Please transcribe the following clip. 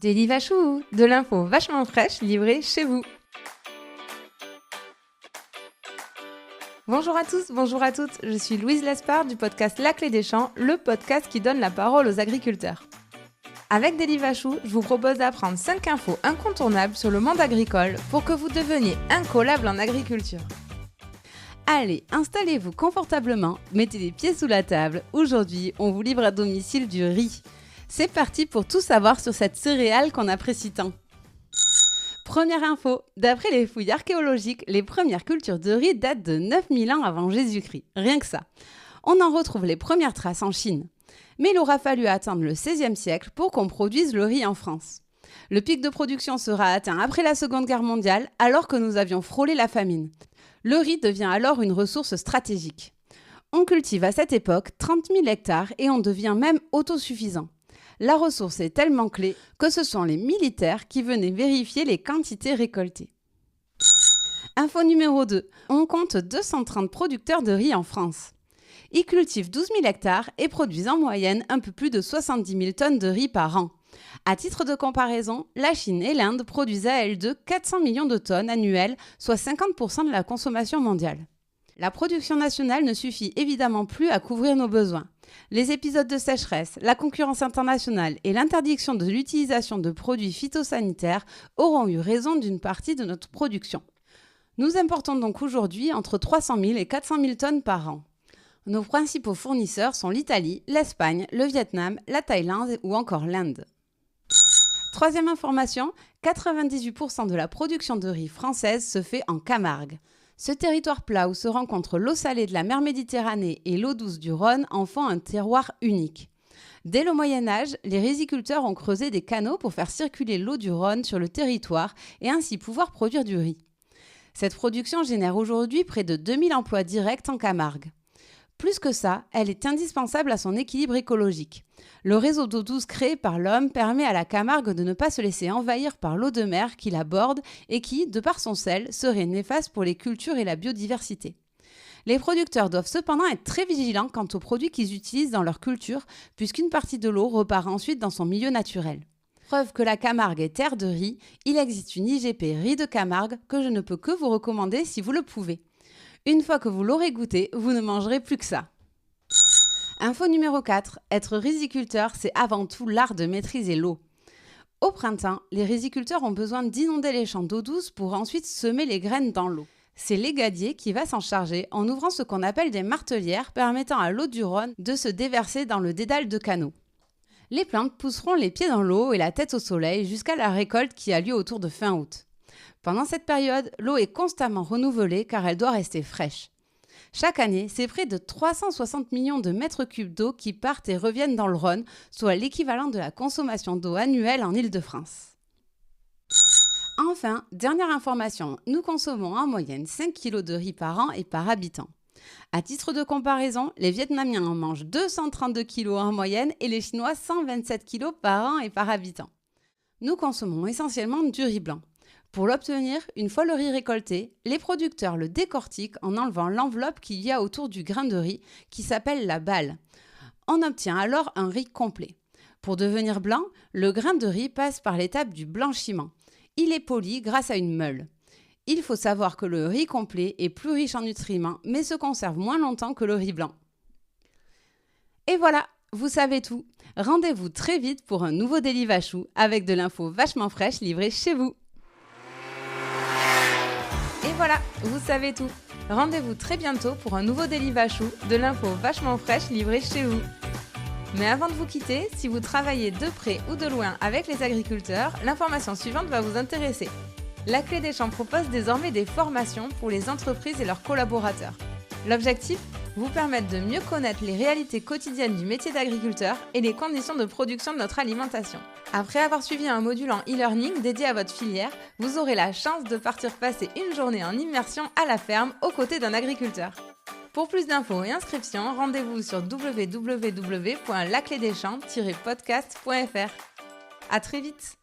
Daily Vachou, de l'info vachement fraîche livrée chez vous. Bonjour à tous, bonjour à toutes, je suis Louise Lespard du podcast La Clé des Champs, le podcast qui donne la parole aux agriculteurs. Avec Daily Vachou, je vous propose d'apprendre 5 infos incontournables sur le monde agricole pour que vous deveniez incollable en agriculture. Allez, installez-vous confortablement, mettez les pieds sous la table. Aujourd'hui, on vous livre à domicile du riz. C'est parti pour tout savoir sur cette céréale qu'on apprécie tant. Première info, d'après les fouilles archéologiques, les premières cultures de riz datent de 9000 ans avant Jésus-Christ. Rien que ça. On en retrouve les premières traces en Chine. Mais il aura fallu attendre le XVIe siècle pour qu'on produise le riz en France. Le pic de production sera atteint après la Seconde Guerre mondiale, alors que nous avions frôlé la famine. Le riz devient alors une ressource stratégique. On cultive à cette époque 30 000 hectares et on devient même autosuffisant. La ressource est tellement clé que ce sont les militaires qui venaient vérifier les quantités récoltées. Info numéro 2. On compte 230 producteurs de riz en France. Ils cultivent 12 000 hectares et produisent en moyenne un peu plus de 70 000 tonnes de riz par an. À titre de comparaison, la Chine et l'Inde produisent à elles deux 400 millions de tonnes annuelles, soit 50% de la consommation mondiale. La production nationale ne suffit évidemment plus à couvrir nos besoins. Les épisodes de sécheresse, la concurrence internationale et l'interdiction de l'utilisation de produits phytosanitaires auront eu raison d'une partie de notre production. Nous importons donc aujourd'hui entre 300 000 et 400 000 tonnes par an. Nos principaux fournisseurs sont l'Italie, l'Espagne, le Vietnam, la Thaïlande ou encore l'Inde. Troisième information, 98% de la production de riz française se fait en Camargue. Ce territoire plat où se rencontrent l'eau salée de la mer Méditerranée et l'eau douce du Rhône en font un terroir unique. Dès le Moyen-Âge, les riziculteurs ont creusé des canaux pour faire circuler l'eau du Rhône sur le territoire et ainsi pouvoir produire du riz. Cette production génère aujourd'hui près de 2000 emplois directs en Camargue. Plus que ça, elle est indispensable à son équilibre écologique. Le réseau d'eau douce créé par l'homme permet à la Camargue de ne pas se laisser envahir par l'eau de mer qui la borde et qui, de par son sel, serait néfaste pour les cultures et la biodiversité. Les producteurs doivent cependant être très vigilants quant aux produits qu'ils utilisent dans leur culture, puisqu'une partie de l'eau repart ensuite dans son milieu naturel. Preuve que la Camargue est terre de riz, il existe une IGP Riz de Camargue que je ne peux que vous recommander si vous le pouvez. Une fois que vous l'aurez goûté, vous ne mangerez plus que ça. Info numéro 4. Être riziculteur, c'est avant tout l'art de maîtriser l'eau. Au printemps, les riziculteurs ont besoin d'inonder les champs d'eau douce pour ensuite semer les graines dans l'eau. C'est l'égadier qui va s'en charger en ouvrant ce qu'on appelle des martelières permettant à l'eau du Rhône de se déverser dans le dédale de canaux. Les plantes pousseront les pieds dans l'eau et la tête au soleil jusqu'à la récolte qui a lieu autour de fin août. Pendant cette période, l'eau est constamment renouvelée car elle doit rester fraîche. Chaque année, c'est près de 360 millions de mètres cubes d'eau qui partent et reviennent dans le Rhône, soit l'équivalent de la consommation d'eau annuelle en Île-de-France. Enfin, dernière information, nous consommons en moyenne 5 kg de riz par an et par habitant. À titre de comparaison, les Vietnamiens en mangent 232 kg en moyenne et les Chinois 127 kg par an et par habitant. Nous consommons essentiellement du riz blanc. Pour l'obtenir, une fois le riz récolté, les producteurs le décortiquent en enlevant l'enveloppe qu'il y a autour du grain de riz qui s'appelle la balle. On obtient alors un riz complet. Pour devenir blanc, le grain de riz passe par l'étape du blanchiment. Il est poli grâce à une meule. Il faut savoir que le riz complet est plus riche en nutriments mais se conserve moins longtemps que le riz blanc. Et voilà, vous savez tout. Rendez-vous très vite pour un nouveau Daily Vachou avec de l'info vachement fraîche livrée chez vous. Et voilà, vous savez tout. Rendez-vous très bientôt pour un nouveau Daily Vachou, de l'info vachement fraîche livrée chez vous. Mais avant de vous quitter, si vous travaillez de près ou de loin avec les agriculteurs, l'information suivante va vous intéresser. La Clé des Champs propose désormais des formations pour les entreprises et leurs collaborateurs. L'objectif ? Vous permettre de mieux connaître les réalités quotidiennes du métier d'agriculteur et les conditions de production de notre alimentation. Après avoir suivi un module en e-learning dédié à votre filière, vous aurez la chance de partir passer une journée en immersion à la ferme aux côtés d'un agriculteur. Pour plus d'infos et inscriptions, rendez-vous sur www.laclédeschamps-podcast.fr. À très vite!